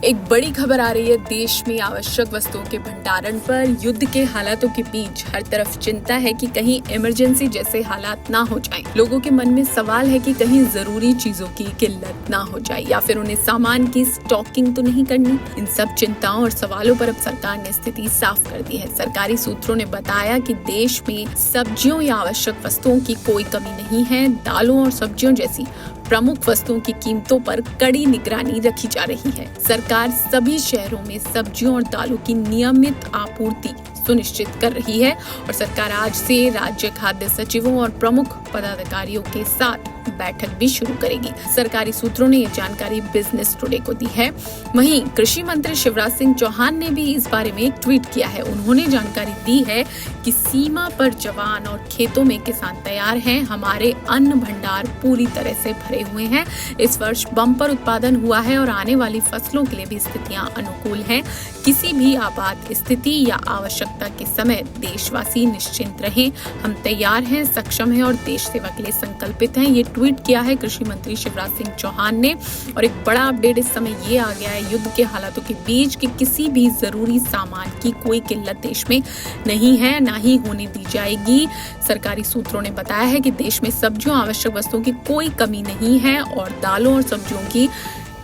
एक बड़ी खबर आ रही है देश में आवश्यक वस्तुओं के भंडारण पर। युद्ध के हालातों के बीच हर तरफ चिंता है कि कहीं इमरजेंसी जैसे हालात ना हो जाएं। लोगों के मन में सवाल है कि कहीं जरूरी चीजों की किल्लत ना हो जाए या फिर उन्हें सामान की स्टॉकिंग तो नहीं करनी। इन सब चिंताओं और सवालों पर अब सरकार ने स्थिति साफ कर दी है। सरकारी सूत्रों ने बताया कि देश में सब्जियों या आवश्यक वस्तुओं की कोई कमी नहीं है। दालों और सब्जियों जैसी प्रमुख वस्तुओं की कीमतों पर कड़ी निगरानी रखी जा रही है। सरकार सभी शहरों में सब्जियों और दालों की नियमित आपूर्ति सुनिश्चित कर रही है और सरकार आज से राज्य खाद्य सचिवों और प्रमुख पदाधिकारियों के साथ बैठक भी शुरू करेगी। सरकारी सूत्रों ने ये जानकारी बिजनेस टुडे को दी है। वहीं कृषि मंत्री शिवराज सिंह चौहान ने भी इस बारे में एक ट्वीट किया है। उन्होंने जानकारी दी है कि सीमा पर जवान और खेतों में किसान तैयार हैं। हमारे अन्न भंडार पूरी तरह से भरे हुए हैं। इस वर्ष बम्पर उत्पादन हुआ है और आने वाली फसलों के लिए भी स्थितियां अनुकूल हैं। किसी भी आपात स्थिति या आवश्यकता के समय देशवासी निश्चिंत रहें। हम तैयार हैं, सक्षम हैं और देश सेवा के लिए संकल्पित हैं। ये ट्वीट किया है कृषि मंत्री शिवराज सिंह चौहान ने। और एक बड़ा अपडेट इस समय ये आ गया है युद्ध के हालातों के बीच कि किसी भी जरूरी सामान की कोई किल्लत देश में नहीं है, ना ही होने दी जाएगी। सरकारी सूत्रों ने बताया है कि देश में सब्जियों आवश्यक वस्तुओं की कोई कमी नहीं है और दालों और सब्जियों की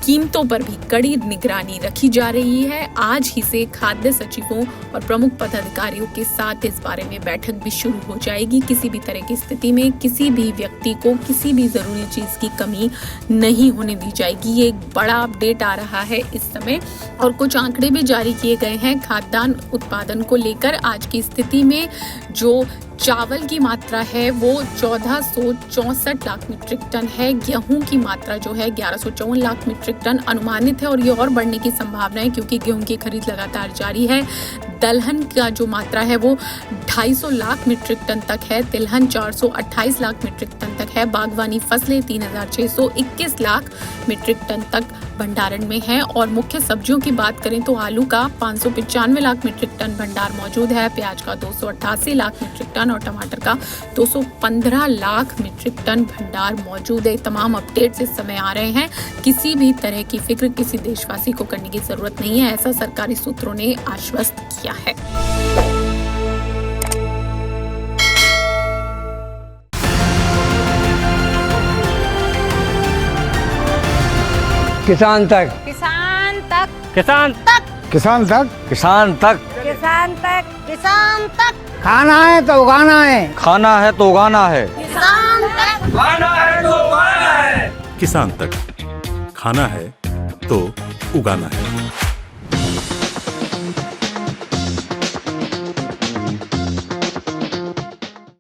कीमतों पर भी कड़ी निगरानी रखी जा रही है। आज ही से खाद्य सचिवों और प्रमुख पदाधिकारियों के साथ इस बारे में बैठक भी शुरू हो जाएगी। किसी भी तरह की स्थिति में किसी भी व्यक्ति को किसी भी जरूरी चीज की कमी नहीं होने दी जाएगी। ये एक बड़ा अपडेट आ रहा है इस समय और कुछ आंकड़े भी जारी किए गए हैं खाद्यान्न उत्पादन को लेकर। आज की स्थिति में जो चावल की मात्रा है वो 1464 लाख मीट्रिक टन है। गेहूं की मात्रा जो है 1154 लाख मीट्रिक टन अनुमानित है और ये और बढ़ने की संभावना है क्योंकि गेहूं की खरीद लगातार जारी है। दलहन का जो मात्रा है वो 250 लाख मीट्रिक टन तक है। तिलहन 428 लाख मीट्रिक टन तक है। बागवानी फसलें 3621 लाख मीट्रिक टन तक भंडारण में है। और मुख्य सब्जियों की बात करें तो आलू का 595 लाख मीट्रिक टन भंडार मौजूद है। प्याज का 288 लाख मीट्रिक टन और टमाटर का 215 लाख मीट्रिक टन भंडार मौजूद है। तमाम अपडेट्स इस समय आ रहे हैं। किसी भी तरह की फिक्र किसी देशवासी को करने की जरूरत नहीं है, ऐसा सरकारी सूत्रों ने आश्वस्त किया है। किसान तक, किसान तक, किसान तक, किसान तक, किसान तक, किसान तक, किसान तक। खाना है तो उगाना है, खाना है तो उगाना है, किसान तक, खाना है तो उगाना है। किसान तक, खाना है तो उगाना है।